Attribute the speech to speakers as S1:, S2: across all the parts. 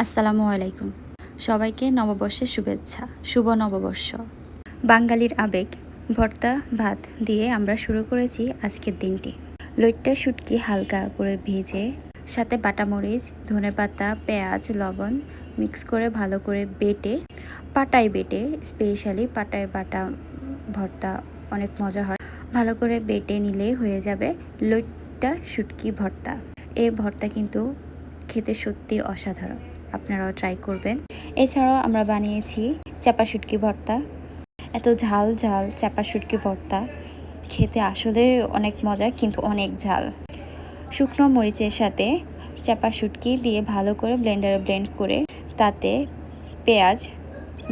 S1: আসসালামু আলাইকুম। সবাইকে নববর্ষের শুভেচ্ছা। শুভ নববর্ষ। বাঙালির আবেগ ভর্তা ভাত দিয়ে আমরা শুরু করেছি আজকের দিনটি। লইট্টা শুটকি হালকা করে ভেজে সাথে বাটামরিচ, ধনেপাতা, পেঁয়াজ, লবণ মিক্স করে ভালো করে পাটায় বেটে স্পেশালি পাটায় বাটা ভর্তা অনেক মজা হয়। ভালো করে বেটে নিলে হয়ে যাবে লইট্টা শুটকি ভর্তা। এই ভর্তা কিন্তু খেতে সত্যি অসাধারণ, আপনারাও ট্রাই করবেন। এছাড়াও আমরা বানিয়েছি চাপা শুটকি ভর্তা। এত ঝাল ঝাল চাপা শুটকি ভর্তা খেতে আসলে অনেক মজা, কিন্তু অনেক ঝাল। শুকনো মরিচের সাথে চাপা শুটকি দিয়ে ভালো করে ব্লেন্ডারে ব্লেন্ড করে তাতে পেঁয়াজ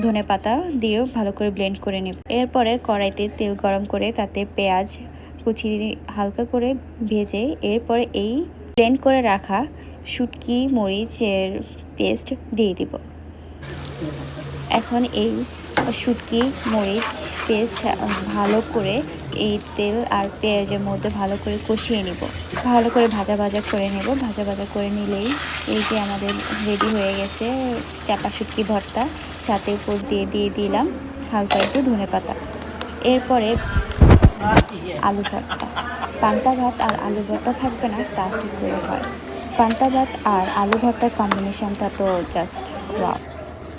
S1: ধনেপাতা দিয়েও ভালো করে ব্লেন্ড করে নেব। এরপরে কড়াইতে তেল গরম করে তাতে পেঁয়াজ কুচি হালকা করে ভেজে এরপরে এই ব্লেন্ড করে রাখা শুটকি মরিচের পেস্ট দিয়ে দিব। এখন এই শুটকি মরিচ পেস্ট ভালো করে এই তেল আর পেঁয়াজের মধ্যে ভালো করে কষিয়ে নিব। ভালো করে ভাজা ভাজা করে নেব। ভাজা ভাজা করে নিলেই এই যে আমাদের রেডি হয়ে গেছে চাপা শুটকি ভর্তা। সাথে উপর দিয়ে দিলাম হালকা একটু ধনেপাতা। এরপরে আলু ভর্তা। পান্তা ভাত আর আলু ভর্তা থাকবে না তা কী করে হয়? পান্তা ভাত আর আলু ভর্তার কম্বিনেশনটা তো জাস্ট ওয়াও।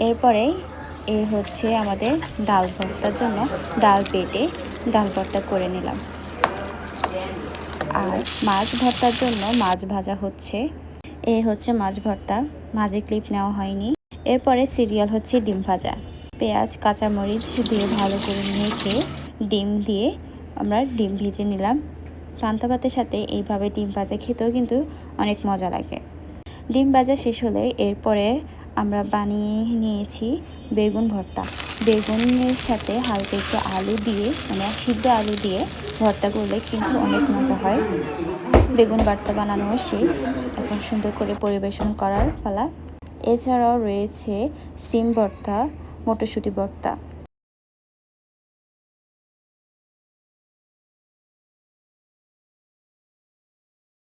S1: এরপরে হচ্ছে আমাদের ডাল ভর্তার জন্য ডাল বেটে ডাল ভর্তা করে নিলাম। আর মাছ ভর্তার জন্য মাছ ভাজা হচ্ছে। হচ্ছে মাছ ভর্তা, মাঝে ক্লিপ নেওয়া হয়নি। এরপরে সিরিয়াল হচ্ছে ডিম ভাজা। পেঁয়াজ কাঁচামরিচ দিয়ে ভালো করে মেখে ডিম দিয়ে আমরা ডিম ভেজে নিলাম। পান্তা ভাতের সাথে এইভাবে ডিম ভাজা খেতেও কিন্তু অনেক মজা লাগে। ডিম ভাজা শেষ হলে এরপরে আমরা বানিয়ে নিয়েছি বেগুন ভর্তা। বেগুনের সাথে হালকা একটু আলু দিয়ে সিদ্ধ আলু দিয়ে ভর্তা করলে কিন্তু অনেক মজা হয়। বেগুন ভর্তা বানানো শেষ, এখন সুন্দর করে পরিবেশন করার পালা। এছাড়াও রয়েছে সিম ভর্তা, মটরশুঁটি ভর্তা।